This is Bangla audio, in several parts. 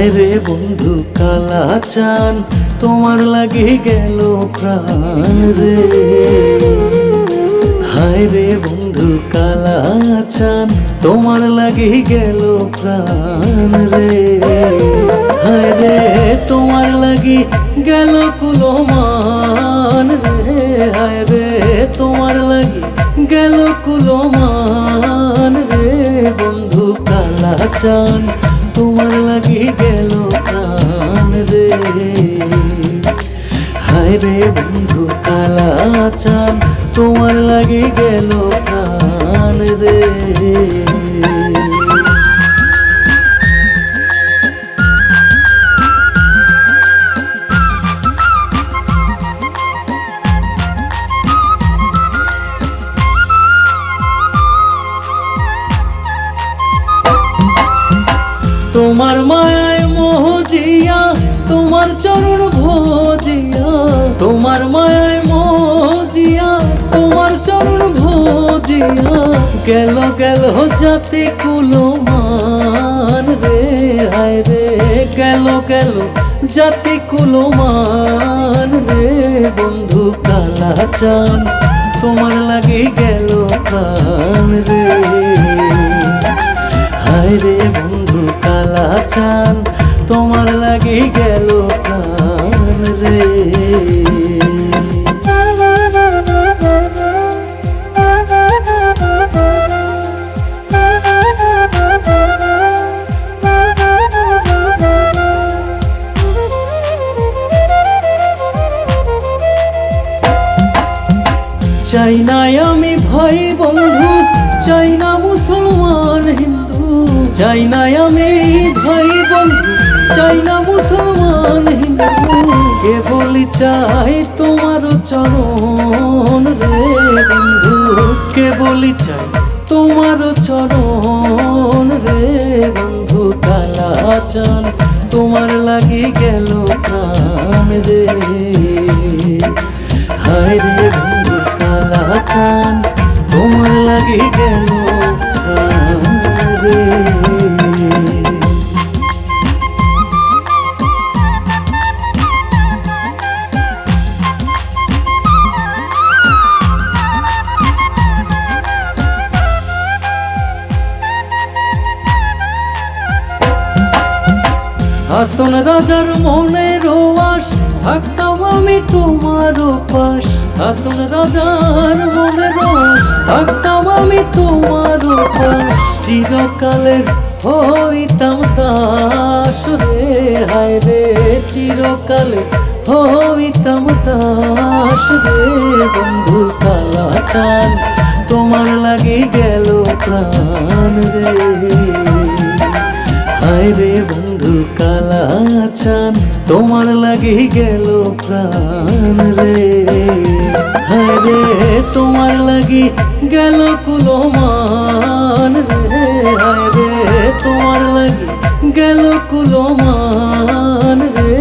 হায় রে বন্ধু কালা চান তোমার লাগে গেল প্রাণ রে। হায় রে বন্ধু কালা চান তোমার লাগে গেল প্রাণ রে। হায় রে তোমার লাগি গেল কুলমান রে। হায় রে তোমার লাগি গেল কুলমান রে। বন্ধু কালা চান তোমার লাগি গেল প্রাণ রে। হায় রে বন্ধু কালা চান তোমার লাগি গেল প্রাণ রে। তোমার মায়ায় মোহজিয়া তোমার চরণ ভোজিয়া। তোমার মায়ায় মোহজিয়া তোমার চরণ ভোজিয়া। গেল গেল জাতি কুলমান রে। হায় রে গেল গেল জাতি কুলমান রে। বন্ধু কালা চান তোমার লাগি গেল প্রাণ রে। হায় রে বন্ধু কালা চান তোমার লাগি গেল প্রাণ রে। চাই না আমি ভাই বন্ধু, চাই না মুসলমান হিন্দু। চাই না আমি ভাই বন্ধু, চাই না মুসলমান হিন্দু। কেবলই চাই তোমার চরণ রে বন্ধু। কেবলই চাই তোমার চরণ রে বন্ধু কালা চান তোমার লাগি গেল প্রাণ রে। হায় রে বন্ধু কালা চান তোমার লাগি গেল প্রাণ রে। হাসন রাজার মনের আশ থাকতাম আমি তোমার পাশ। হাসন রাজার মনের আশ থাকতাম আমি তোমার পাশ। চিরকালের হইতাম দাস রে। হায় রে চিরকালের হইতাম দাস রে। বন্ধু কালা চান তোমার লাগি গেল প্রাণ রে। হায় রে বন্ধু কালা চান তোমার লাগি গেল প্রাণ রে। হায় রে তোমার লাগি গেল কুলমান রে। হায় রে তোমার লাগি গেল কুলমান রে।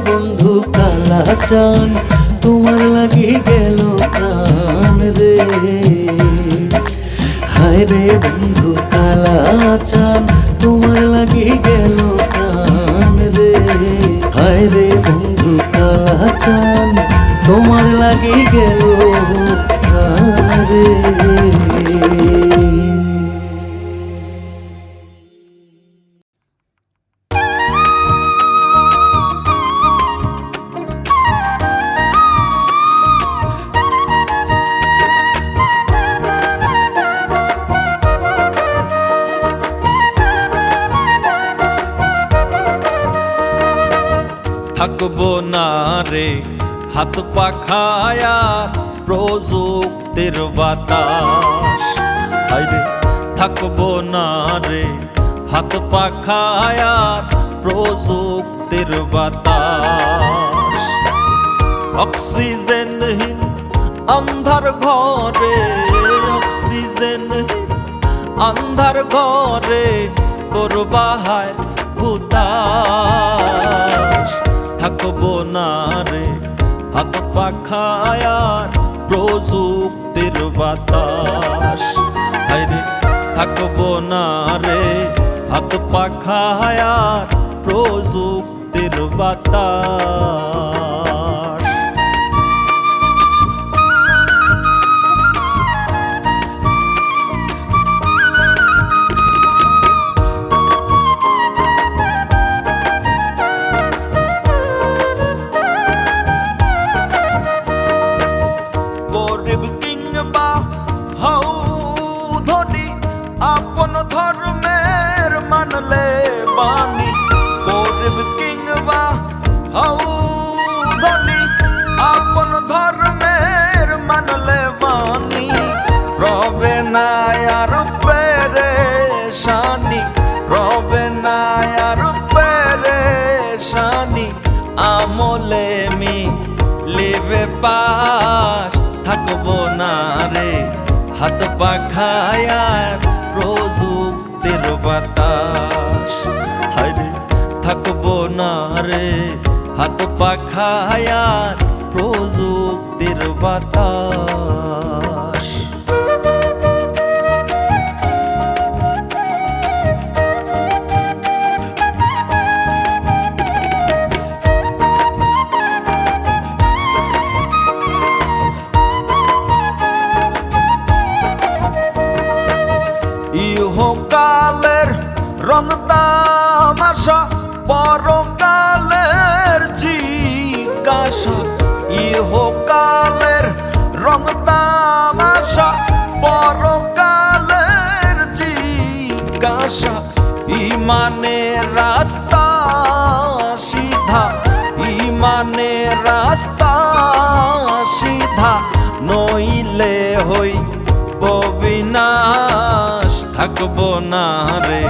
বন্ধু কালা চান তোমার লাগি গেল প্রাণ রে। হায় রে বন্ধু কালা চান তোমার লাগি গেল প্রাণ রে। হায় রে বন্ধু কালা চান তোমার লাগি গেল প্রাণ রে। থাকবো না রে হাত পাখায়ার প্রযুক্তির বাতাস। হায়রে থাকবো না রে হাত পাখায়ার প্রযুক্তির বাতাস। অক্সিজেনহীন আন্ধার ঘরে, অক্সিজেনহীন আন্ধার ঘরে করবা হায় হুতাশ। থাকবো না রে হাত পাখায়ার প্রযুক্তির বাতাস। হায়রে থাকবো না রে হাত পাখায়ার প্রযুক্তির বাতাস। গরিব কিংবা হও ধনী, আপন ধর্মের মানলে বাণী। গরিব কিংবা হও ধনী, আপন ধর্মের মানলে বাণী। রবে না আর পেরেশানি, রবে না আর পেরেশানি। আমলে লিবে পাশ, থাকবো না রে হাত পাখায়ার প্রযুক্তির বাতাস। হায়রে থাকবো না রে হাত পাখায়ার প্রযুক্তির বাতাস। ইহকালের রং তামাশা, পরকালের জিজ্ঞাসা। ইহকালের রং তামাশা, পরকালের জিজ্ঞাসা। ইমানের রাস্তা সিধা, ইমানের রাস্তা সিধা। নইলে হইব বিনাশ, থাকবো না রে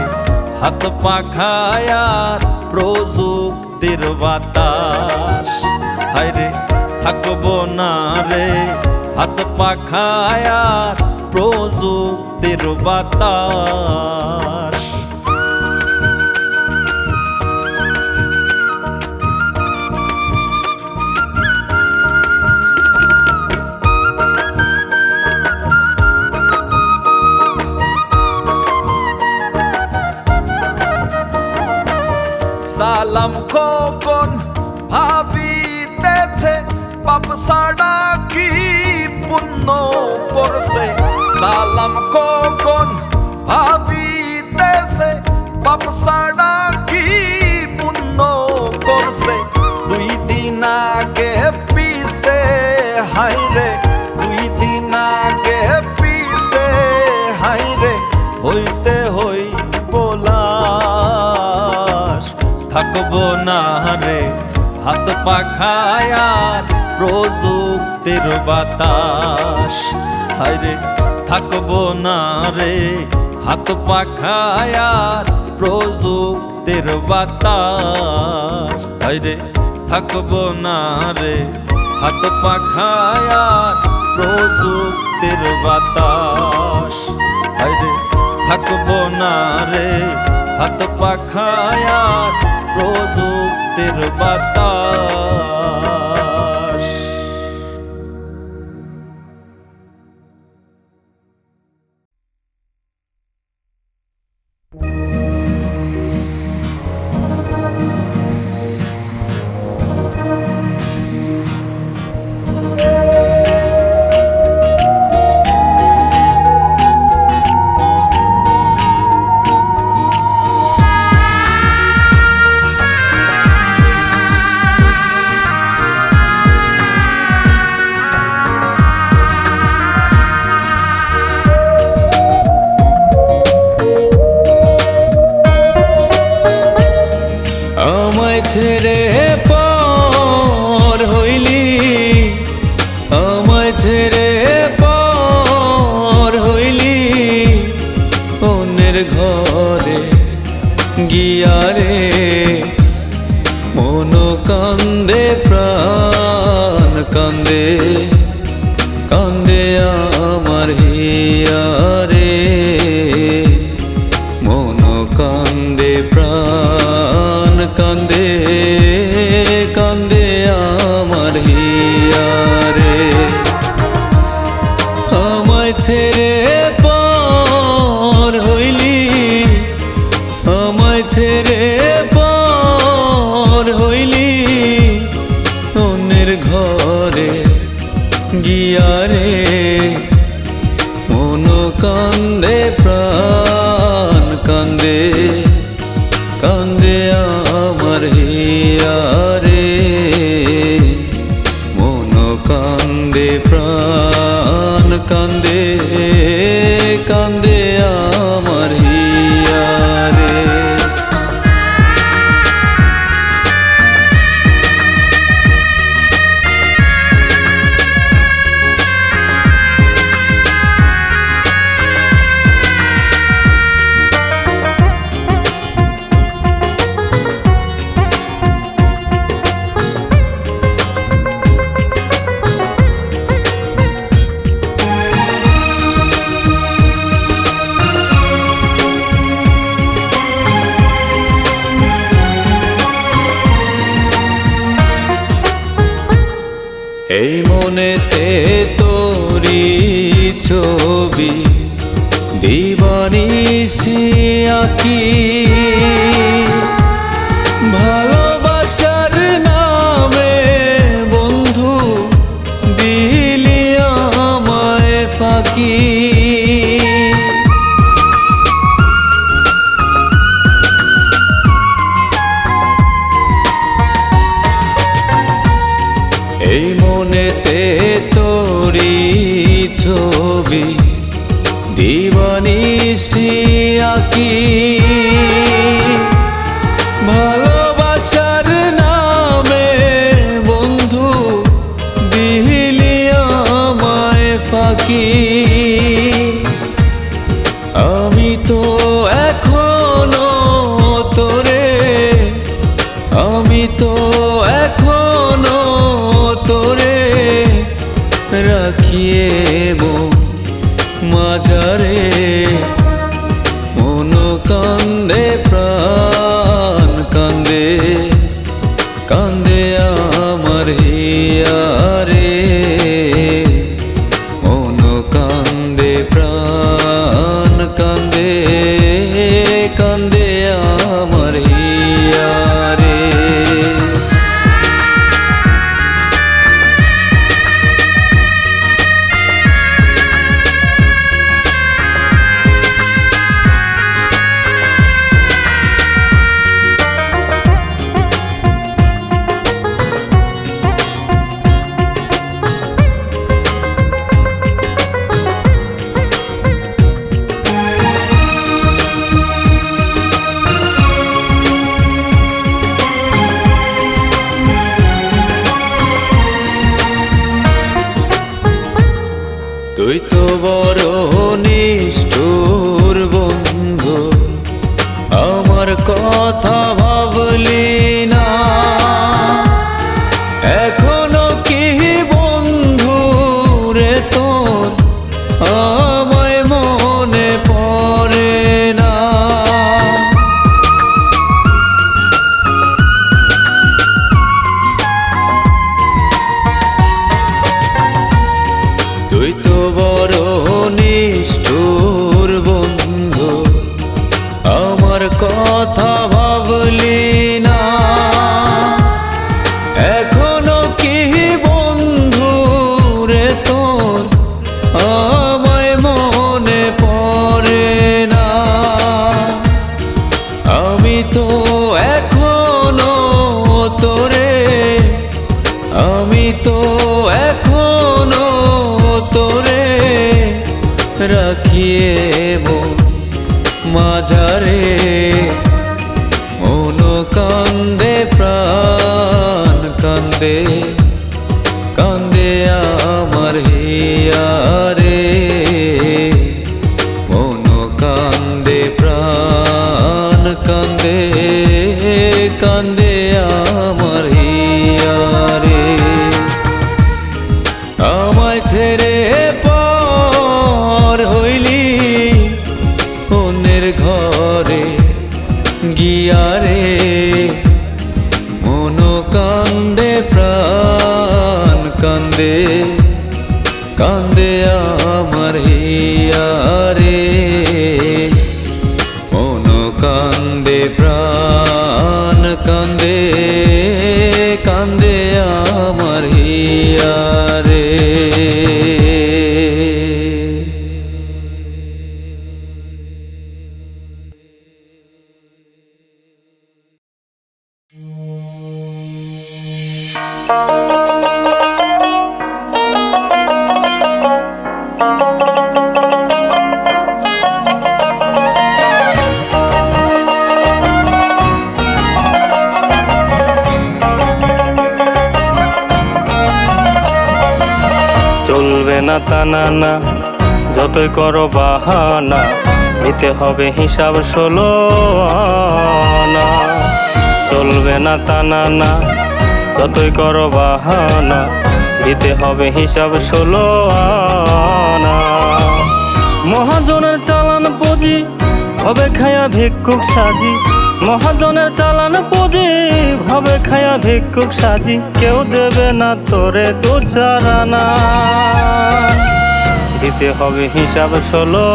হাত পাখায়ার প্রযুক্তির বাতাস। হায়রে থাকবো না রে হাত পাখায়ার প্রযুক্তির বাতাস। সালাম খোকন ভাবিতেছে, পাপ ছাড়া কি পুণ্য করছে। সালাম খোকন ভাবিতেছে, পাপ ছাড়া কি পুণ্য করছে। 2 দিন আগে পিছে হায়রে, 2 দিন আগে পিছে হায়রে। হইতে লাশ, থাকবো না রে হাত পাখায়ার প্রযুক্তির বাতাস। হায়রে থাকবো না রে হাত পাখায়ার প্রযুক্তির বাতাস। হায়রে থাকবো না রে হাত পাখায়ার প্রযুক্তির বাতাস। হায়রে থাকবো না রে হাত পাখায়ার প্রযুক্তির বাতাস। ছেড়ে পর হইলি, আমায় ছেড়ে পর হইলি। অন্যের ঘরে গিয়ারে মন কান্দে, প্রাণ কান্দে, কান্দে আমার হিয়ারে। মন কান্দে, প্রাণ কান্দে, কান্দে আমার হিয়ারে। আমায় ছেড়ে পর হইলি, আমায় ছেড়ে পর কান্দে আমার হিয়া রে, মন কান্দে প্রাণ কান্দে, কান্দে আমার হিয়া রে। এই মনেতে তোরি ছবি দিবানিশি আঁকি, ভালোবাসার নামে বন্ধু দিলি আমায় ফাঁকি। এই মনেতে তোরি ছবি দিবানিশি আঁকি, ভালোবাসার নামে বন্ধু দিলি আমায় ফাঁকি। আমি তো এখনো তোরে, আমি তো এখনো তোরে রাখিয়ে মাঝারে, মন কান্দে প্রাণ কান্দে, কান্দে আমার হিয়া রে, মন কান্দে প্রাণ কান্দে, কান্দে আমার হিয়া রে। তুই তো বড় নিষ্ঠুর বন্ধু, আমার কথা ভাবলি না। এখনো কি বন্ধু রে তোর আমায় মনে পড়ে না? তুই তো বড় নিষ্ঠুর বন্ধু, আমার কথা ভাবলি না। এখনো কি বন্ধু রে তোর আমায় মনে পড়ে না? আমি তো এখনো তোরে, আমি তো এখনো তোরে রাখিয়ে মাঝারে, মন কান্দে প্রাণ কান্দে, কান্দে আমার হিয়া রে, মন কান্দে প্রাণ কান্দে, কান্দে আমার হিয়া রে। আমায় ছেড়ে পর হইলি অন্যের ঘরে গিয়া রে, মন কান্দে প্রাণ কান্দে, কান্দে আমার হিয়া রে, মন কান্দে প্রাণ কান্দে, কান্দে আমার হিয়া রে। চলবে না টানা না, যতই করো বাহানা, দিতে হবে হিসাব 16 আনা। চলবে না টানা না, যতই করো বাহানা, দিতে হবে হিসাব 16 আনা। মহাজনের চালান পুঁজি হবে খায়া ভিক্ষুক সাজি, মহাজনের চালান পুঁজি হবে খায়া ভিক্ষুক সাজি। কেউ দেবে না তোরে 2-4 আনা, দিতে হবে হিসাব 16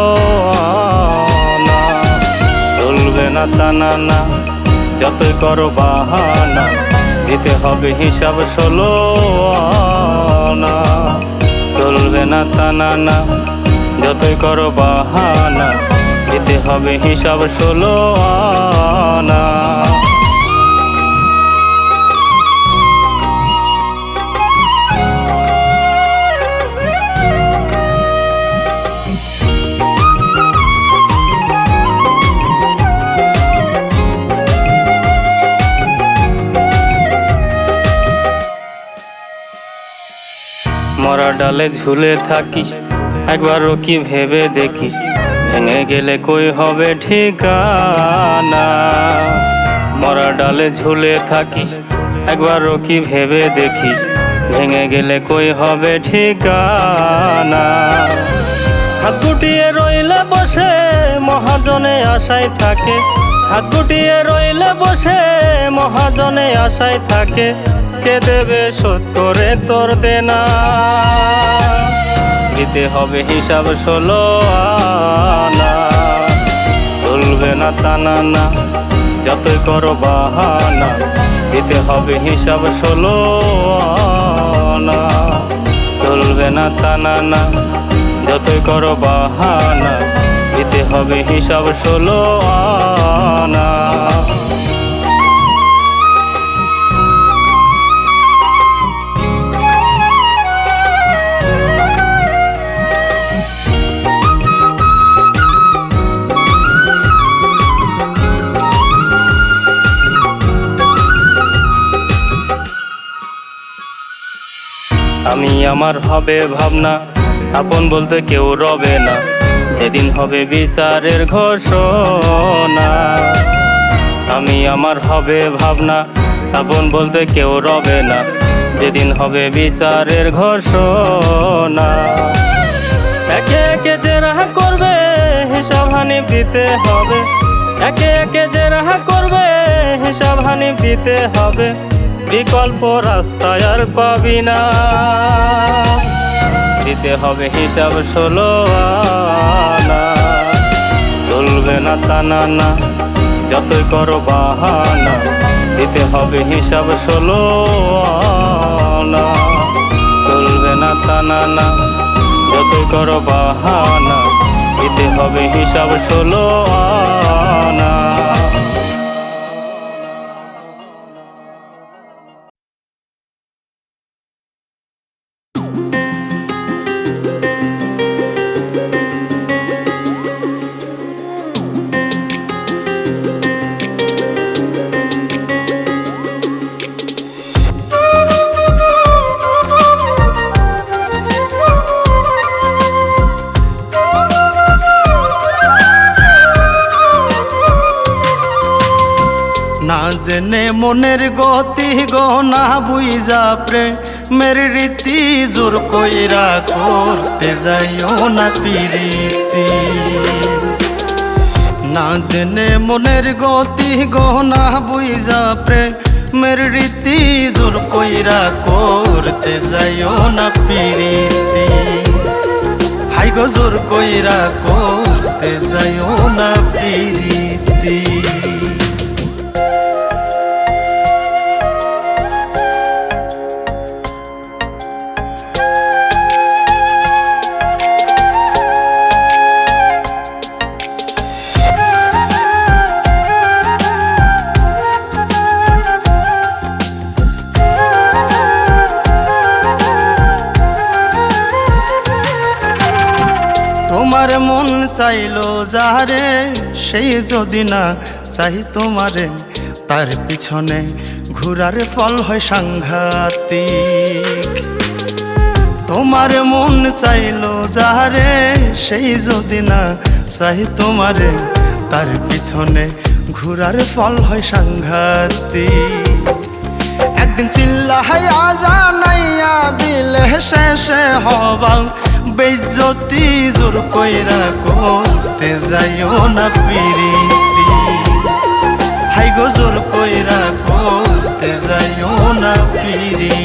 আনা। চলবে না টানা না, যতই করো বাহানা, দিতে হবে হিসাব 16 আনা। চলবে না টানা না, যতই করো বাহানা, দিতে হবে হিসাব 16 আনা। মরা ডালে ঝুলে থাকিস, একবারও কি ভেবে দেখিস, ভেঙে গেলে কই হবে ঠিকানা। মরা ডালে ঝুলে থাকিস, একবারও কি ভেবে দেখিস, ভেঙে গেলে কই হবে ঠিকানা। হাত গুটিয়ে রইলে বসে মহাজনে আশায় থাকে, হাত গুটিয়ে রইলে বসে মহাজনে আশায় থাকে। কে দেবে শোধ করে তোর দেনা, দিতে হবে হিসাব 16 আনা। চলবে না টানা না, যতই করো বাহানা, দিতে হবে হিসাব 16 আনা। চলবে না টানা না, যতই করো বাহানা, দিতে হবে হিসাব 16 আনা। আমি আমার হবে ভাবনা, আপন বলতে কেউ রবে না, যেদিন হবে বিচারের ঘোষণা। আমি আমার হবে ভাবনা, আপন বলতে কেউ রবে না, যেদিন হবে বিচারের ঘোষণা। একে একে যে রাহা করবে হিসাব হানিফ দিতে হবে, একে একে যে রাহা করবে হিসাব হানিফ দিতে হবে। বিকল্প রাস্তায় আর পাবি না, দিতে হবে হিসাব 16 আনা। চলবে না টানা না, যতই করো বাহানা, দিতে হবে হিসাব 16 আনা। চলবে না টানা না, যতই করো বাহানা, দিতে হবে হিসাব 16 আনা। না জেনে মনের গতি গনা বুঝা প্রেমের রীতি, জোর কইরা করতে যাইও না প্রীতি। না জেনে মনের গতি গনা বুঝা প্রেমের রীতি, জোর কইরা করতে যাইও না প্রীতি। হাই গো জোর কইরা করতে যাইও না প্রীতি। চাইলো যারে সেই যদি না চাই তোমারে, তার পিছনে ঘোরার ফল হয় সাংঘাতিক। তোমার মন চাইলো যারে সেই যদি না চাই তোমারে, তার পিছনে ঘোরার ফল হয় সাংঘাতিক। একদিন চিল্লাহাইয়া জানাইয়া দিলে শেষে হবা বেইজ্জতি, জোর কইরা করতে যাইও না পিরিতি। হাই গো জোর কইরা করতে যাইও না পিরিতি।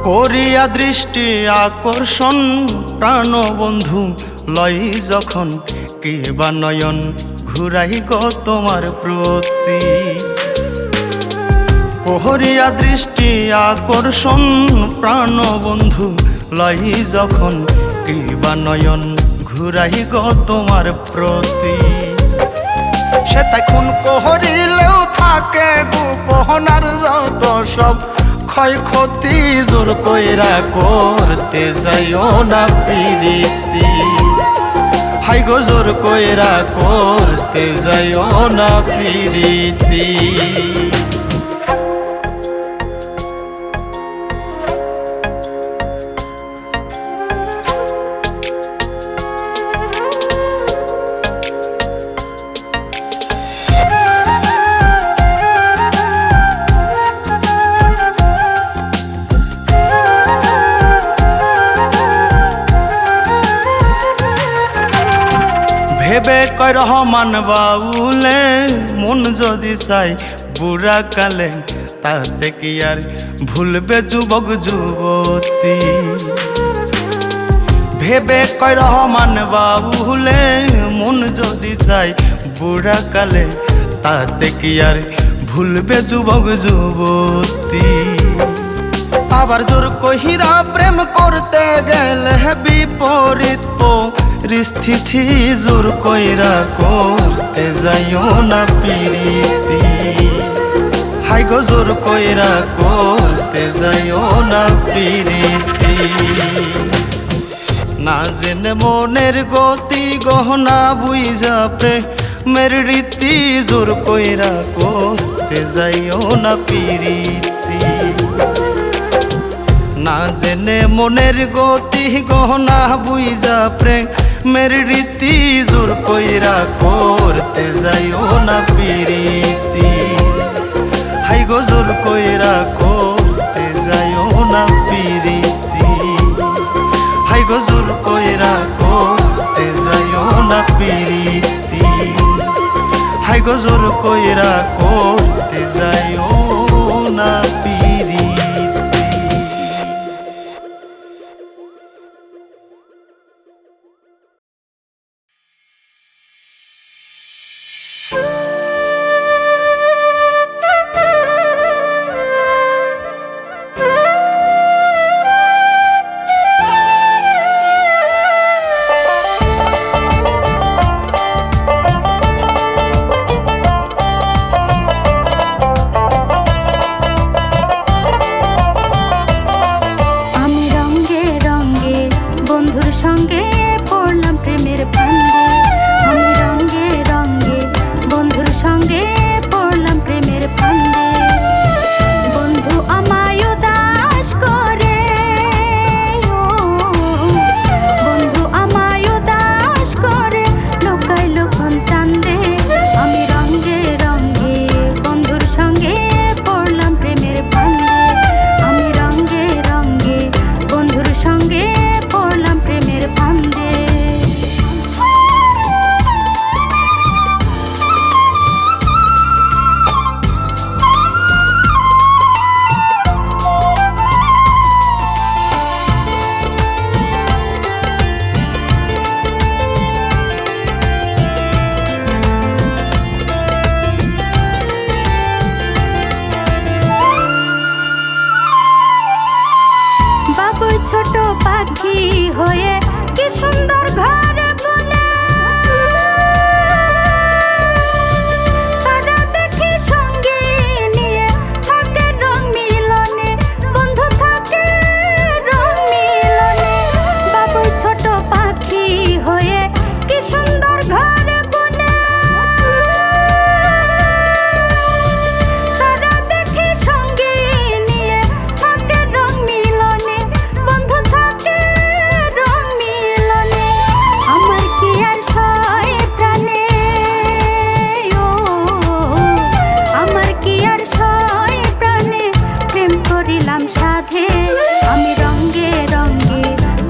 করিয়া দৃষ্টি আকর্ষণ প্রাণ বন্ধু লই যখন, কে বা নয়ন ঘুরাই গো তোমার প্রতি। করিয়া দৃষ্টি আকর্ষণ প্রাণ বন্ধু লই যখন, কে বা নয়ন ঘুরাই গো তোমার প্রতি। সে তাই খুন করিলেও থাকে গোপনার যত সব ক্ষয়ক্ষতি, জোর কইরা করতে যাইও না পিরিতি। হাই গো জোর কইরা করতে যাইও না পিরিতি। ভেবে কয় রহমান বাউলে, মন যদি চাই বুড়া কালে, তাতে কি আর ভুলবে যুবক যুবতী। ভেবে কয় রহমান বাউলে, মন যদি চাই বুড়া কালে, তাতে কি আর ভুলবে যুবক যুবতী। আবার জোর কহিরা প্রেম করতে গেলে বিপরীত পরিস্থিতি, জোর কইরা করতে যাইও না পিরিতি। হাই গো জোর কইরা করতে যাইও না পিরিতি। না জেনে মনের গতি গহনা বুঝা প্রেমের রীতি, জোর কইরা করতে যাইও না পিরিতি। না জেনে মনের গতি গহনা বুঝা প্রেমের রীতি, জোর কইরা করতে যাইও না পিরিতি। হাই গো জোর কইরা করতে যাইও না পিরিতি। হাই গো জোর কইরা করতে যাইও না পিরিতি। হাই গো জোর কইরা করতে যাইও না পিরিতি। ছোট পাখি হয়ে কি সুন্দর ঘর বনে, তারা দেখি সঙ্গে নিয়ে থাকে রং মিলনে, বন্ধু থাকে রং মিলনে। বাবুই ছোট পাখি হয়ে কি সুন্দর ঘর বনে, তারা দেখি সঙ্গে নিয়ে থাকে রং মিলনে, বন্ধু থাকে রং মিলনে। আমার কি আর সয় প্রাণে, ও আমার কি আর সয় প্রাণে, প্রেম করিলাম সাধে। আমি রঙ্গে রঙ্গে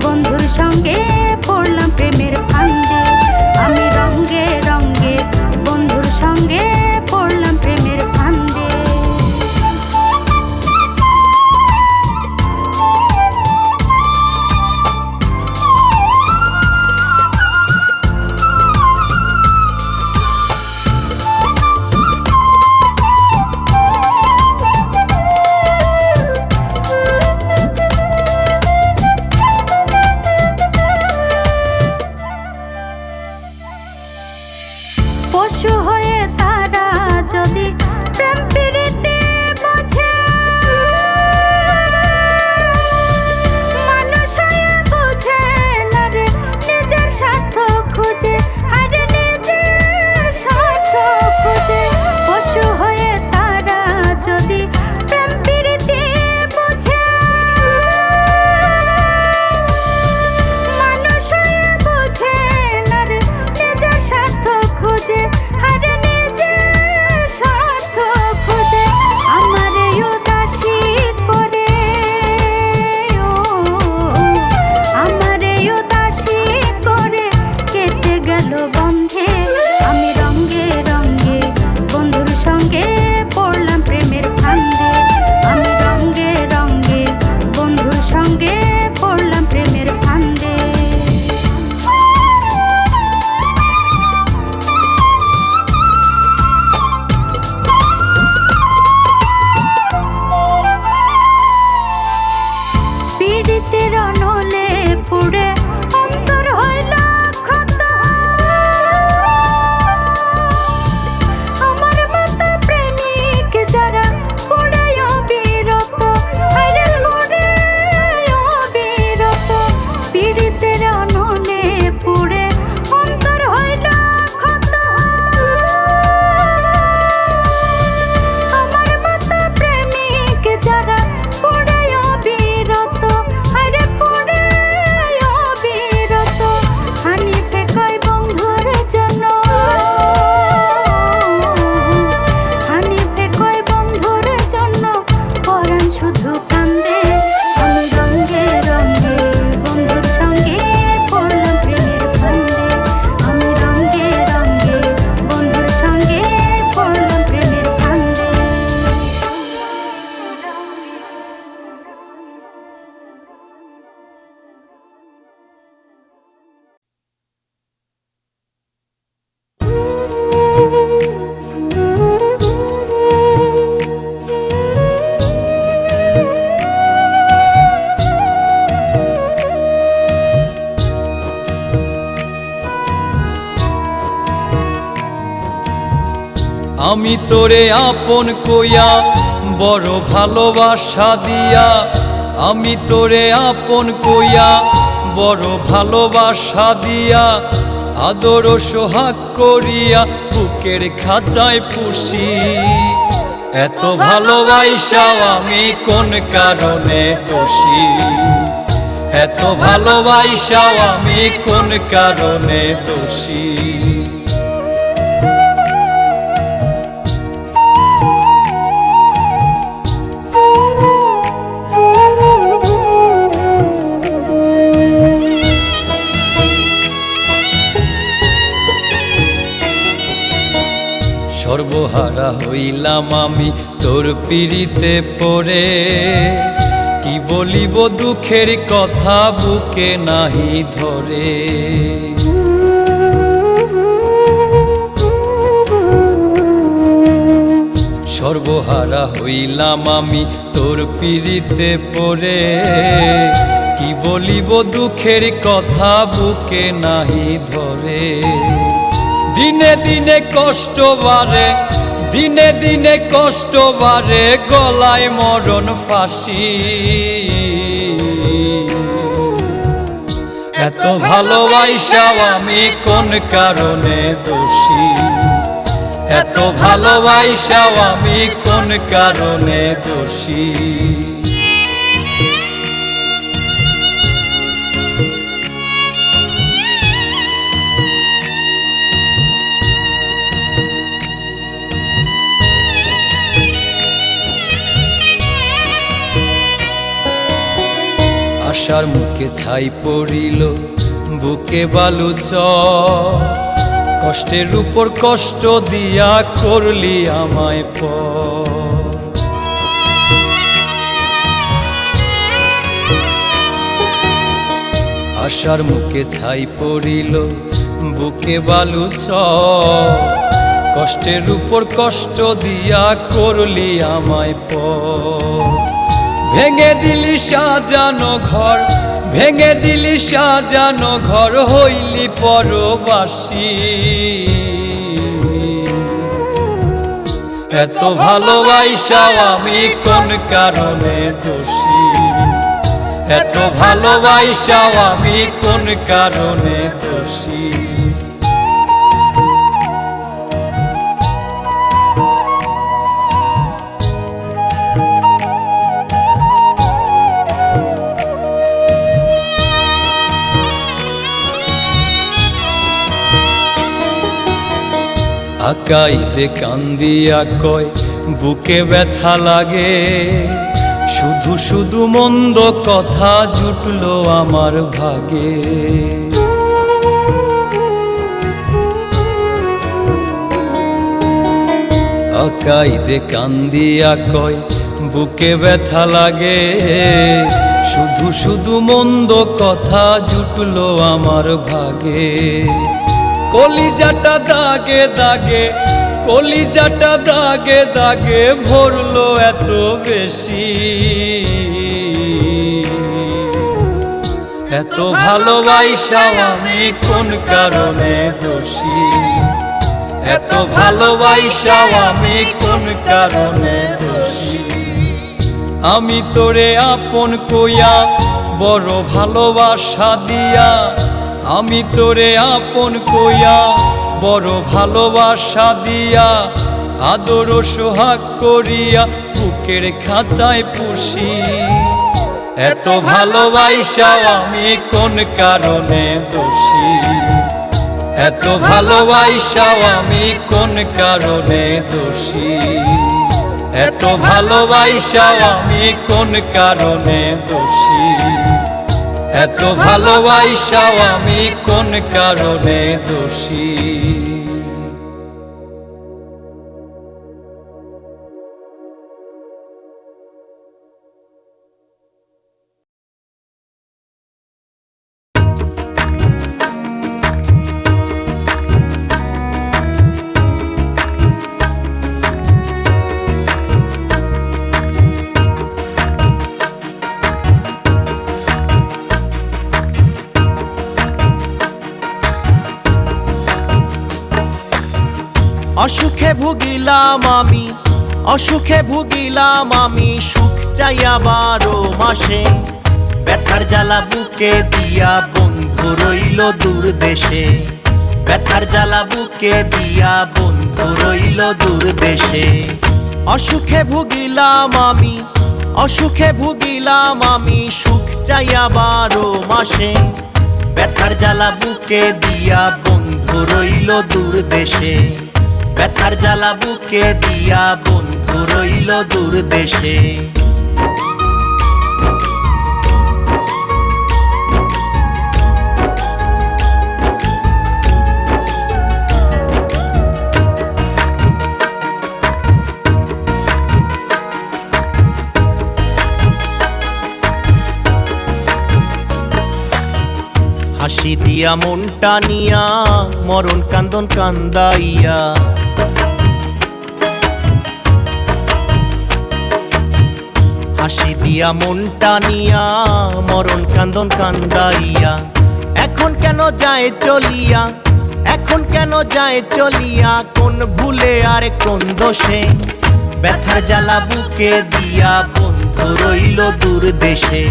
বন্ধুর সঙ্গে পড়লাম প্রেমের ফান্দে, আমি রঙ্গে রঙ্গে বন্ধুর সঙ্গে পড়লাম প্রেমের ফান্দে। পশু হয়ে তারা যদি প্রেম প্রীতি বোঝে, মানুষ হয়ে বুঝে না রে নিজের স্বার্থ খুঁজে, আরে নিজের স্বার্থ খুঁজে। পশু হয়ে তারা যদি প্রেম প্রীতি বোঝে, মানুষ হয়ে বুঝে না রে নিজের স্বার্থ খুঁজে, আরে নিজের স্বার্থ খুঁজে। আমার এই উদাসী করে, ও আমার এই উদাসী করে কেটে গেল বন্ধে। আমি রঙ্গে রঙ্গে বন্ধুর সঙ্গে পড়লাম প্রেমের ফান্দে, আমি রঙ্গে রঙ্গে বন্ধুর সঙ্গে পড়লাম প্রেমের ফান্দে। পীড়িতের অনলে পুড়ে অন্তর হইল ক্ষত, আমার মতো প্রেমিক যারা পুড়ে অবিরত, আরে পুড়ে অবিরত। পীড়িতের অনলে পুড়ে অন্তর হইল ক্ষত, আমার মতো প্রেমিক যারা পুড়ে অবিরত, আরে পুড়ে অবিরত। হানিফে কয় বন্ধুর জন্য, হানিফে কয় বন্ধুর জন্য পরাণ শুধু কান্দে। আমি রঙ্গে রঙ্গে বন্ধুর সঙ্গে পড়লাম প্রেমের ফান্দে, আমি রঙ্গে রঙ্গে বন্ধুর সঙ্গে পড়লাম প্রেমের ফান্দে। আমি তোরে আপন কইয়া বড় ভালোবাসা দিয়া, আমি তোরে আপন কইয়া বড় ভালোবাসা দিয়া, আদর ও সোহাগ করিয়া বুকের খাঁচায় পুষি। এত ভালোবাসাও আমি কোন কারণে দোষী, এত ভালোবাসাও আমি কোন কারণে দোষী। সর্বহারা হইলাম আমি তোর পিড়িতে পড়ে, কি বলিব দুঃখের কথা বুকে নাহি ধরে। সর্বহারা হইলাম আমি তোর পিড়িতে পড়ে, কি বলিব দুঃখের কথা বুকে নাহি ধরে। দিনে দিনে কষ্ট বাড়ে, দিনে দিনে কষ্ট বাড়ে, গলায় মরণ ফাঁসি। এত ভালোবাসাও আমি কোন কারণে দোষী, এত ভালোবাসাও আমি কোন কারণে দোষী। আশার মুখে ছাই পড়িল, বুকে বালু চর, কষ্টের উপর কষ্ট দিয়া করলি আমায় পর। আশার মুখে ছাই পড়িল, বুকে বালু চর, কষ্টের উপর কষ্ট দিয়া করলি আমায় পর। ভেঙে দিলি সাজানো ঘর, ভেঙে দিলি সাজানো ঘর, হইলি পরবাসী। এত ভালোবাসাও আমি কোন কারণে দোষী, এত ভালোবাসাও আমি কোন কারণে দোষী। আকাইতে কান্দিয়া কয় বুকে ব্যথা লাগে, শুধু শুধু মন্দ কথা জুটলো আমার ভাগে। আকাইতে কান্দিয়া কয় বুকে ব্যথা লাগে, শুধু শুধু মন্দ কথা জুটলো আমার ভাগে। কলিজাটা দাগে দাগে, কলিজাটা দাগে দাগে, ভরলো এত বেশি। এত ভালোবাসাও আমি কোন কারণে দোষী, এত ভালোবাসাও আমি কোন কারণে দোষী। আমি তোরে আপন কইয়া বড় ভালোবাসা দিয়া, আমি তোরে আপন কইয়া বড় ভালোবাসা দিয়া, আদর সোহাগ করিয়া বুকের খাঁচায় পুষি। এত ভালোবাসাও আমি কোন কারণে দোষী, এত ভালোবাসাও আমি কোন কারণে দোষী, এত ভালোবাসাও আমি কোন কারণে দোষী, এত ভালোবাসাও আমি কোন কারণে দোষী। অসুখে ভুগিলাম আমি, অসুখে ভুগিলাম আমি, সুখ চাইয়া 12 মাসে। ব্যথার জ্বালা বুকে দিয়া বন্ধু রইল দূর দেশে, ব্যথার জ্বালা বুকে দিয়া বন্ধু রইল দূর দেশে। অসুখে ভুগিলাম আমি, অসুখে ভুগিলাম আমি, সুখ চাইয়া 12 মাসে। ব্যথার জ্বালা বুকে দিয়া বন্ধু রইল দূর দেশে, ব্যথার জ্বালা বুকে দিয়া বন্ধু রইল দূর দেশে। হাসি দিয়া মনটা নিয়া মরণ কান্দন কান্দাইয়া, হাসি দিয়া মনটা নিয়া মরণ কান্দন কান্দাইয়া এখন কেন যায় চলিয়া, এখন কেন যায় চলিয়া, কোন ভুলে আর কোন দোষে, ব্যথার জ্বালা বুকে দিয়া বন্ধু রইল দূর দেশে,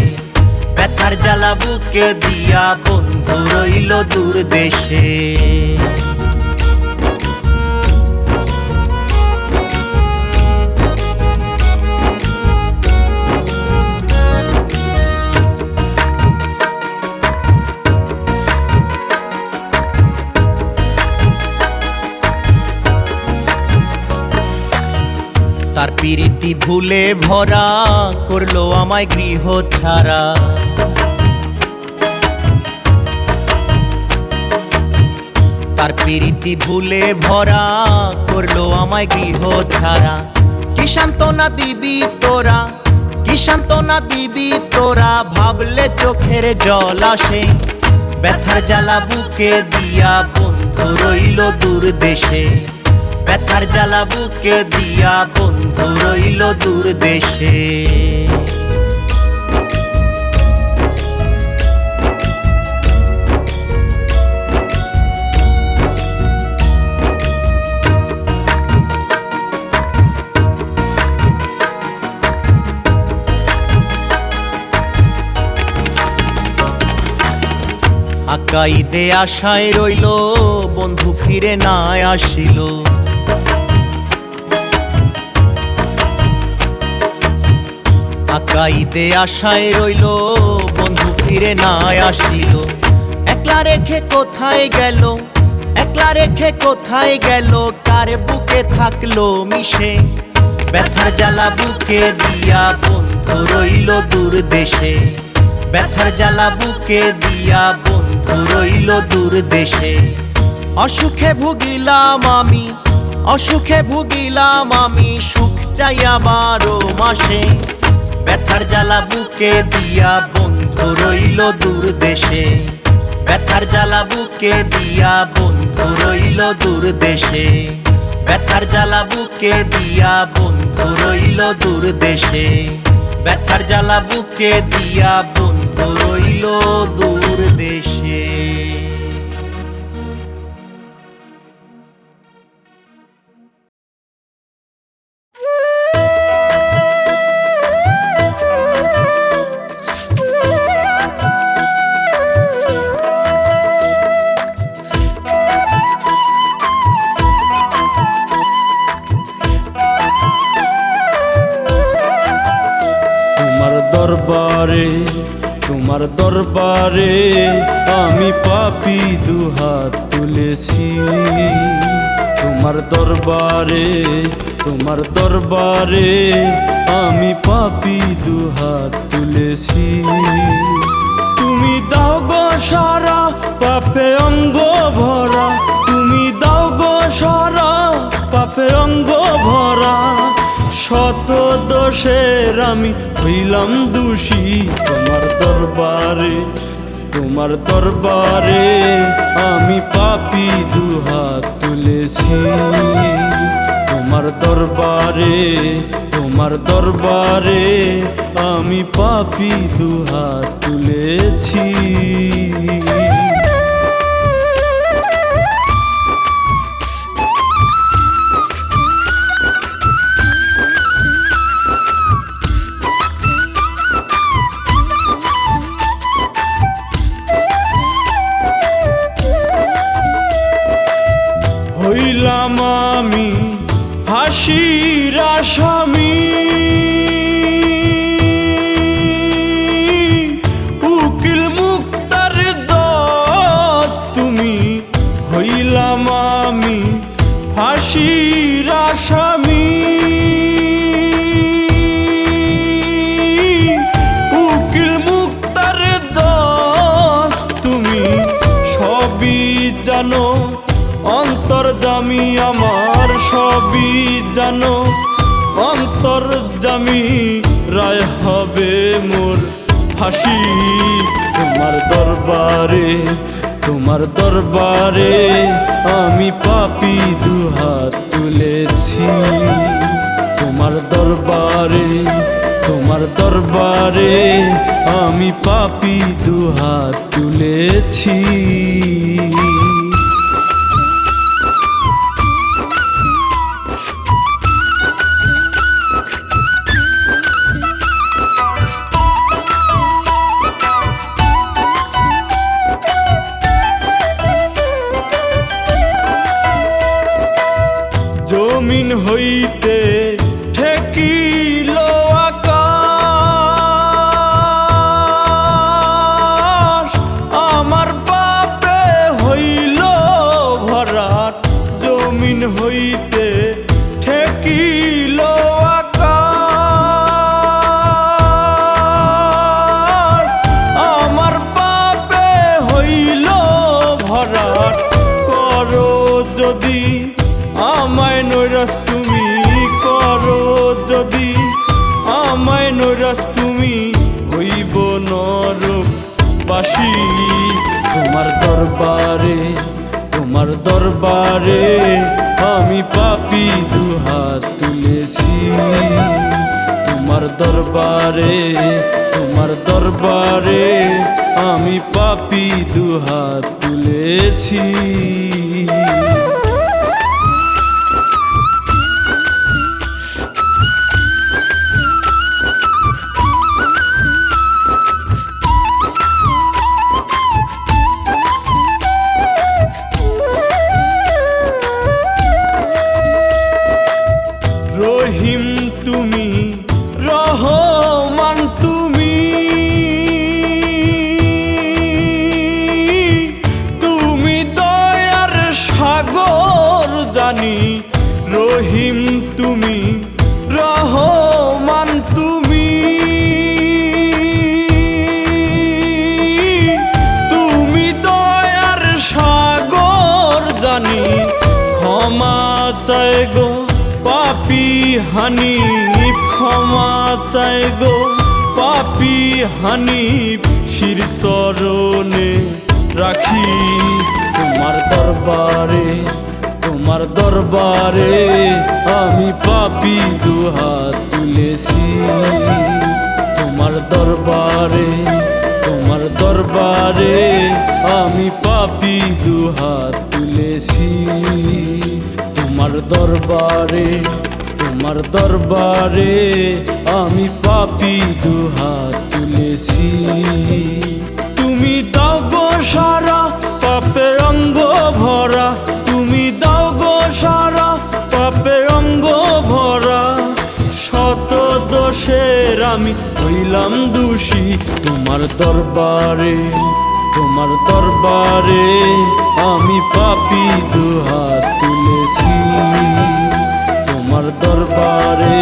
ব্যথার জ্বালা বুকে দিয়া বন্ধু রইল দূর দেশে। তার প্রীতি ভুলে ভরা করলো আমায় গৃহ ছাড়া, তার প্রীতি ভুলে ভরা করলো আমায় গৃহ ছাড়া। কি সান্ত্বনা দিবি তোরা, কি সান্ত্বনা দিবি তোরা, ভাবলে চোখের জল আসে, ব্যথার জ্বালা বুকে দিয়া বন্ধু রইল দূর দেশে, ব্যথার জ্বালা বুকে দিয়া বন্ধু রইল দূর দেশে। আকাইদে আশায় রইল বন্ধু ফিরে না আসিল, আকাইদে আশায় রইল বন্ধু ফিরে না আসিল। একলা রেখে কোথায় গেল, একলা রেখে কোথায় গেল, কার বুকে থাকলো মিশে, ব্যথার জ্বালা বুকে দিয়া বন্ধু রইল দূর দেশে, ব্যথার জ্বালা বুকে দিয়া বন্ধু রইল দূর দেশে। অসুখে ভুগিলাম আমি, অসুখে ভুগিলাম আমি, সুখ চাইয়া 12 মাসে, ব্যথার জ্বালা বুকে দিয়া বন্ধু রইল দূর দেশে, ব্যথার জ্বালা বুকে দিয়া বন্ধু রইল দূর দেশে, ব্যথার জ্বালা বুকে দিয়া বন্ধু রইল দূর দেশে, ব্যথার জ্বালা বুকে দিয়া বন্ধু রইল দূর দেশে। দরবারে, তোমার দরবারে আমি পাপী দুহাত তুলেছি, তোমার দরবারে, তোমার দরবারে আমি পাপী দুহাত তুলেছি। তুমি দাও গো সারা পাপে অঙ্গ ভরা, তুমি দাও গো সারা পাপে অঙ্গ ভরা, শত দোষের আমি হইলাম দোষী, তোমার দরবারে, তোমার দরবারে আমি পাপী দুহাত তুলেছি, তোমার দরবারে, তোমার দরবারে আমি পাপী দুহাত তুলেছি। হইলাম আমি ফাঁসির আসামি, উকিল মুক্তার জজ তুমি, হইলাম আমি ফাঁসির আসামি, উকিল মুক্তার জজ তুমি, সবই জানো অন্তর্যামী আমার, সবই জানো অন্তর্যামী, রায় হবে মোর ফাঁসি, তোমার দরবারে, তোমার দরবারে আমি পাপী দুহাত তুলেছি, তোমার দরবারে, তোমার দরবারে আমি পাপী দুহাত তুলেছি। জমিন হইতে ঠেকিল আকাশ, আমার পাপে হইল ভরাট। জমিন হইতে ঠেকিল আকাশ, আমার পাপে হইল ভরাট। করো যদি আমায় নৈরাশ তুমি, করো যদি আমায় নৈরাশ তুমি, হইব নরকবাসী। তোমার দরবারে আমি পাপী দুহাত তুলেছি। তোমার দরবারে আমি পাপী দুহাত তুলেছি। রহিম তুমি, রহমান তুমি, তুমি দয়ার সাগর জানি। রহিম তুমি, রহমান তুমি, তুমি দয়ার সাগর জানি। ক্ষমা চাই গো পাপী হানিফ, ক্ষমা চাই গো পাপী হানিফ, শির চরণে রাখি। তোমার দরবারে আমি পাপী দুহাত তুলেছি। তোমার দরবারে আমি পাপী দুহাত তুলেছি। তোমার দরবারে আমি পাপী দুহাত তুলেছি। তুমি দাও গো সারা পাপে অঙ্গ ভরা, তুমি দাও গো সারা পাপে অঙ্গ ভরা। শত দোষের আমি হইলাম দোষী। তোমার দরবারে আমি পাপী দুহাত তুলেছি। তোমার দরবারে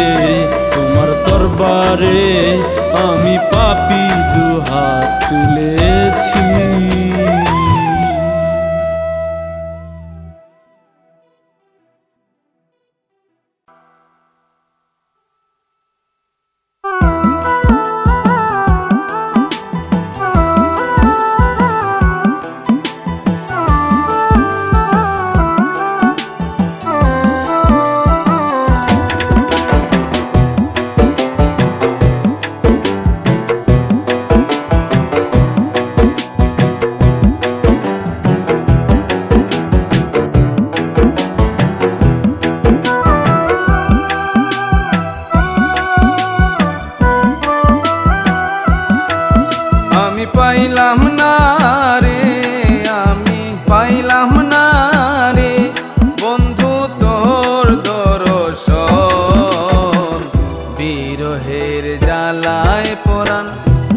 আমি পাপী দুহাত তুলেছি। পাইলাম না রে, আমি পাইলাম না রে বন্ধু তোর দর্শন। বিরহের জ্বালায় পরাণ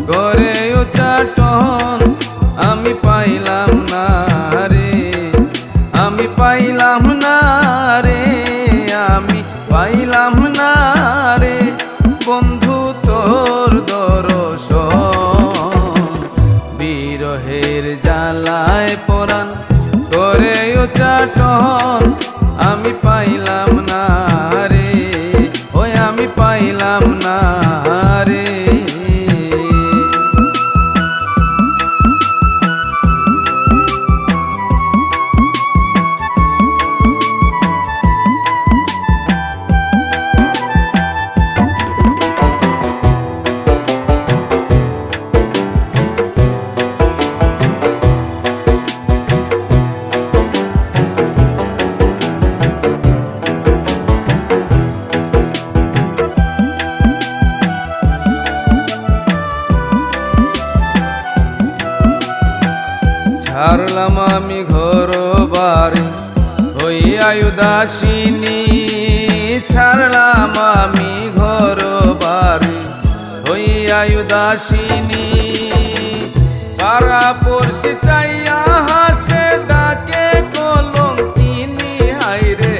করে উচাটন, আমি পাইলাম না রে, আমি পাইলাম না রে, আমি পাইলাম না রে বন্ধু তোর দর্শন। বিরহের জ্বালায় পরাণ করে উচাটন, আমি পাইলাম না রে, ওই আমি পাইলাম না রে। ছাড়লাম আমি ঘর বাড়ি হইয়া উদাসিনী, ছাড়লাম আমি ঘর বাড়ি হইয়া উদাসিনী। পাড়া পড়শি চাইয়া হাসে ডাকে কলঙ্কিনী, হায়রে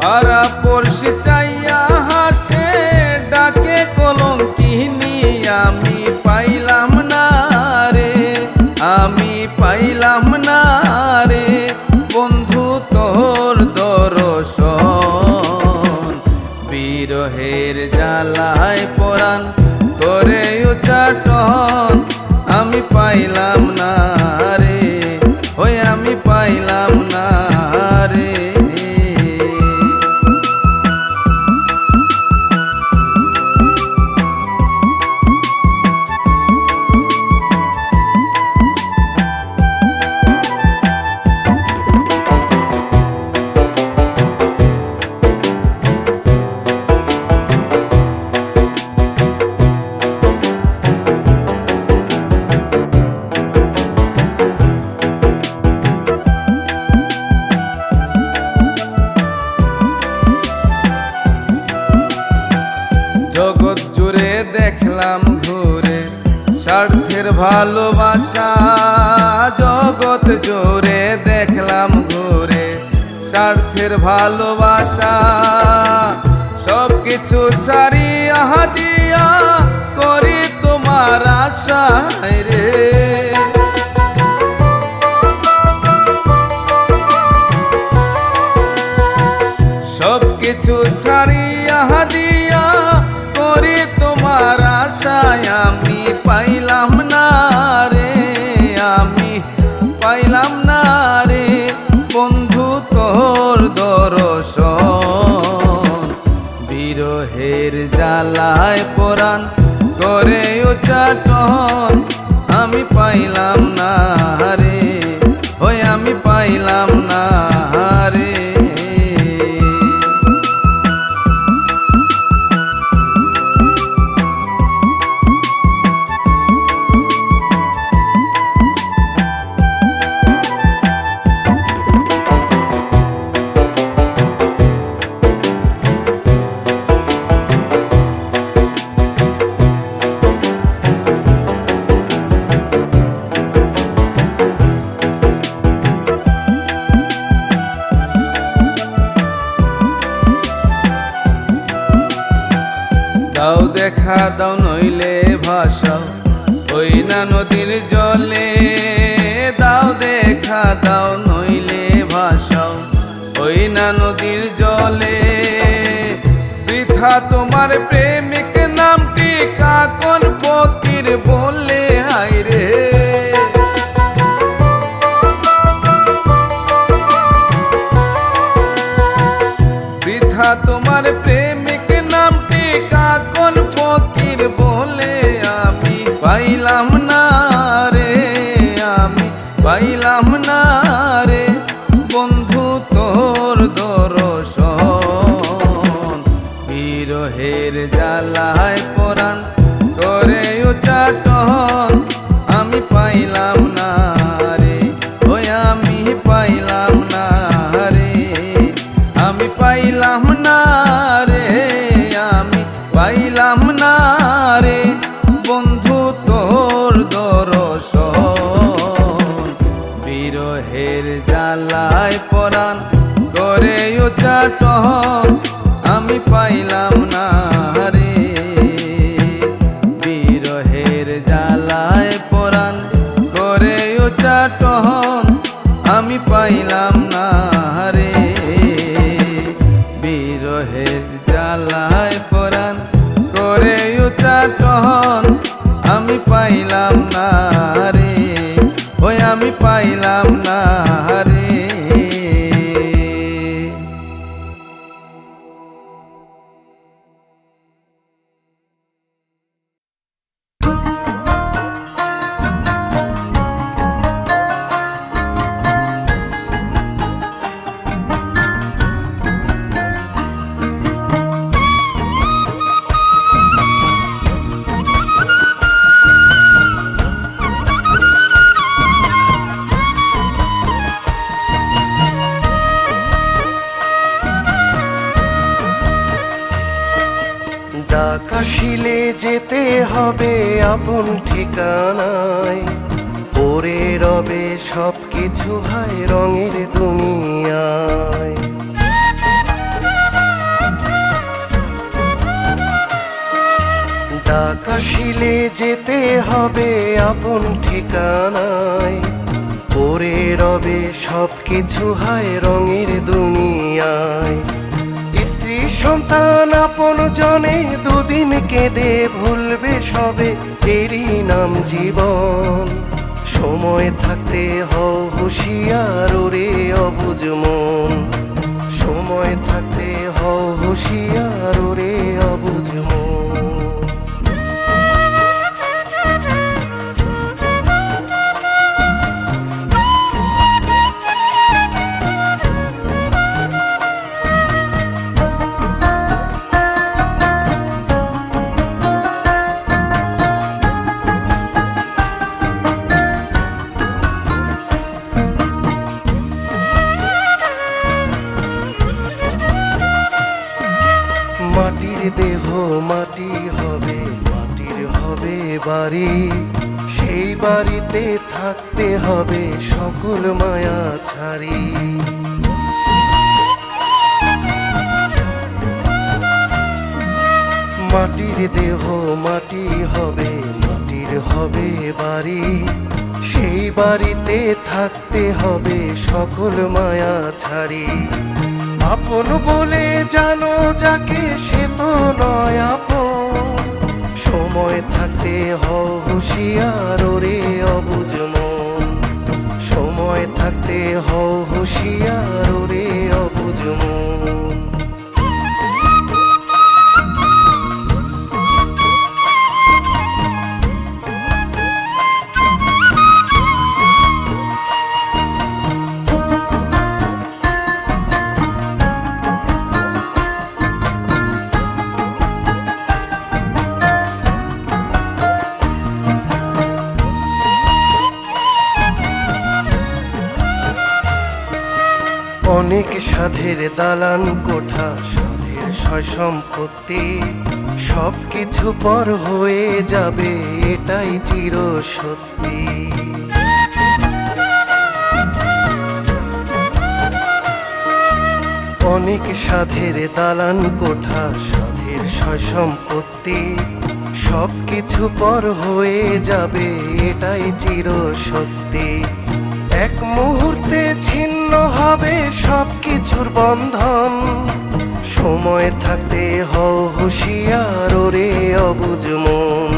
পাড়া পড়শি চাইয়া হাসে ডাকে কলঙ্কিনী। আমি পাইলাম না রে, আমি পাইলাম না রে বন্ধু তোর দর্শন। বিরহের জ্বালায় পরাণ করে উচ্চাটন, আমি পাইলাম না রে, ওই আমি পাইলাম না রে। জগৎ জুড়ে দেখলাম ঘুরে স্বার্থের ভালোবাসা, জগৎ জুড়ে দেখলাম ঘুরে স্বার্থের ভালোবাসা। সব কিছু ছাড়িয়া দিয়া করি তোমার আশা রে, সব কিছু ছাড়িয়া দিয়া করি তোমার আশায়। আমি পাইলাম না রে, আমি পাইলাম না রে বন্ধু তোর দর্শন। বিরহের জ্বালায় পরাণ করে উচ্চাটন, আমি পাইলাম না রে, ওই আমি পাইলাম না রে। দাও দেখা দাও নইলে ভাষাও ওই না নদীর জলে, দাও দেখা দাও নইলে ভাষাও ওই না নদীর জলে। বৃথা তোমার প্রেমিক নামটি কাকন ফকির বলে, হায়রে বৃথা তোমার প্রেমিক নামটি কাকন ফকির বলে। আমি পাইলাম না রে, আমি পাইলাম না রে বন্ধু তোর দর্শন। বিরহের জ্বালায় পরাণ করে উচ্চাটন, আমি পাইলাম না রে, ওই আমি পাইলাম না রে, আমি পাইলাম না রে, আমি পাইলাম না রে বন্ধু তোর দর্শন। বিরহের জ্বালায় পরাণ করে উচ্চাটন, আমি পাইলাম না রে। বিরহের জ্বালায় পরাণ করে উচ্চাটন, আমি পাইলাম না রে। বিরহের জ্বালায় পরাণ করে উচ্চাটন, আমি পাইলাম না রে, ওই আমি পাইলাম না রে। ডাক আসিলে যেতে হবে আপন ঠিকানায়, পড়ে রবে সব কিছু হায় রঙের দুনিয়ায়। ডাক আসিলে যেতে হবে আপন ঠিকানায়, পড়ে রবে সব কিছু হায় রঙের দুনিয়ায়। স্ত্রী সন্তান আপন জনে দুদিন কেঁদে ভুলবে সবে, এরই নাম জীবন। সময় থাকতে হও হুঁশিয়ার ওরে অবুঝ মন, সময় থাকতে হও হুঁশিয়ার ওরে অবুঝ মন। মাটির দেহ মাটি হবে, মাটির হবে বাড়ি, সেই বাড়িতে থাকতে হবে সকল মায়া ছাড়ি। মাটির দেহ মাটি হবে, মাটির হবে বাড়ি, সেই বাড়িতে থাকতে হবে সকল মায়া ছাড়ি। আপন বলে জানো যাকে সে তো নয় আপন, সময় থাকতে হও হুঁশিয়ার ওরে অবুঝ মন, সময় থাকতে হও হুঁশিয়ার ওরে অবুঝ মন। অনেক সাধের দালান কোঠা, সাধের সয় সম্পত্তি, সব কিছু পর হয়ে যাবে এটাই চির সত্যি। অনেক সাধের দালান কোঠা, সাধের সয় সম্পত্তি, সব কিছু পর হয়ে যাবে এটাই চির সত্যি। এক মুহূর্তে ছিন্ন হবে সব কিছুর বন্ধন, সময় থাকতে হও হুঁশিয়ার ওরে অবুঝ মন,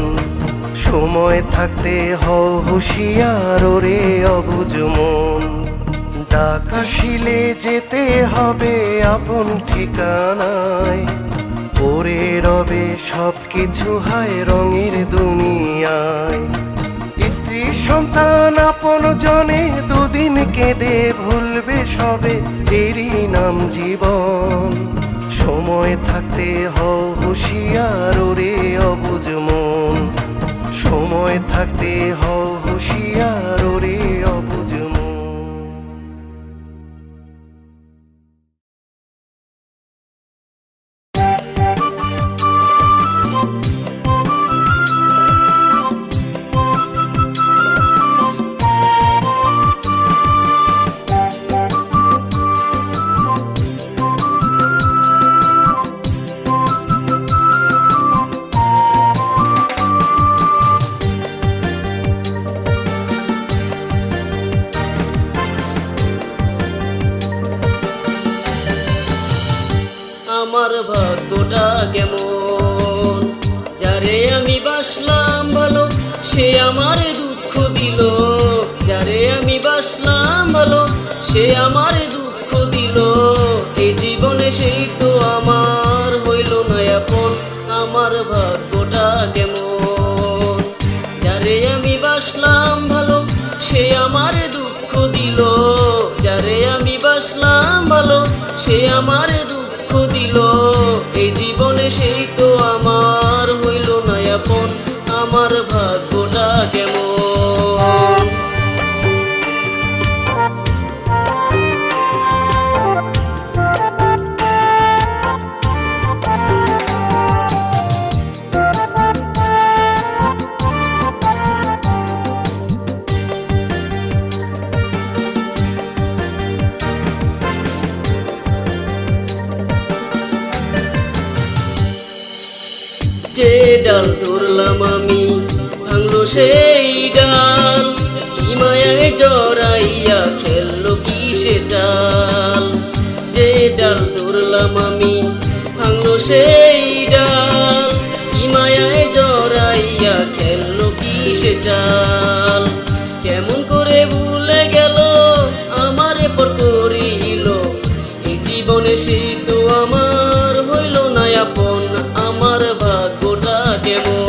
সময় থাকতে হও হুঁশিয়ার ওরে অবুঝ মন। ডাক আসিলে যেতে হবে আপন ঠিকানায়, পড়ে রবে সব কিছু হায় রঙের দুনিয়ায়। স্ত্রী সন্তান আপন জনে দুদিন কেঁদে ভুলবে সবে, এরই নাম জীবন। সময় থাকতে হও হুঁশিয়ার ওরে অবুঝ মন, সময় থাকতে হও হুঁশিয়ার ওরে অবুঝ মন। আমার ভাগ্যটা কেমন, যারে আমি বাসলাম ভালো সে আমার দুঃখ দিল, যারে আমি বাসলাম ভালো সে আমার দুঃখ দিল। এই জীবনে সেই তো আমার হইল না আপন, আমার ভাগ্যটা কেমন, যারে আমি বাসলাম ভালো সে আমার দুঃখ দিল, যারে আমি বাসলাম ভালো সে আমার দুঃখ দিল। এই জীবনে সেই তো আমার হইল না আপন, আমার ভাগ্যটা কেমন। যে ডাল ধরলাম আমি ভাঙলো সেই ডাল, কি মায়ায় জড়াইয়া খেললো কিসে চাল। যে ডাল ধরলাম আমি ভাঙলো সেই ডাল, কি মায়ায় জড়াইয়া খেললো কিসে চাল। কেমন করে ভুলে গেল আমারে পর করিল, এই জীবনে সেই তো আমার হইল না আপন, আমার ভাগ্যটা কেমন।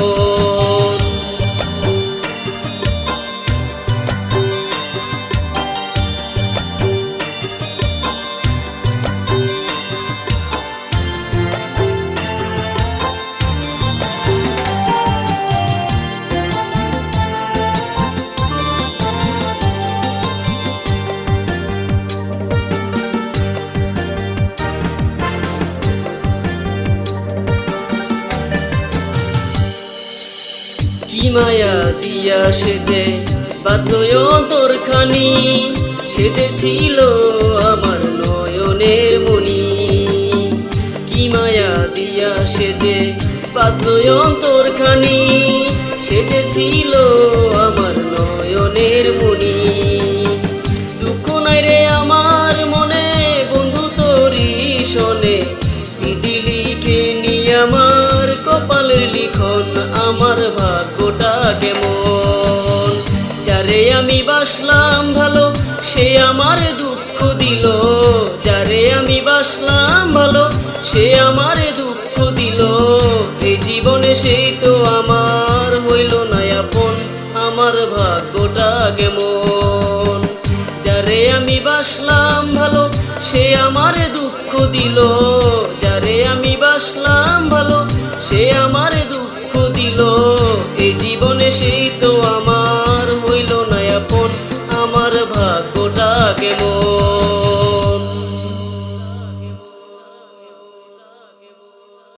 কি মায়া দিয়া সেজে বাঁধলো অন্তরখানি, সেজে ছিল আমার নয়নের মণি। কি মায়া দিয়া সেজে বাঁধলো অন্তরখানি, সেজে ছিল আমার নয়নের মণি। দুঃখ নাই রে আমার মনে বন্ধু তোরি শোনে, বিধি লিখে নি আমার কপালের লিখন, আমার ভাগ্যটা কেমন। যারে আমি বাসলাম ভালো সে আমার দুঃখ দিল, যারে আমি বাসলাম ভালো সে আমার দুঃখ দিল। এই জীবনে সেই তো আমার হইল না আপন, আমার ভাগ্যটা কেমন। যারে আমি বাসলাম ভালো সে আমার দুঃখ দিল, যারে আমি বাসলাম ভালো সে আমার দুঃখ দিল। এই জীবনে সেই তো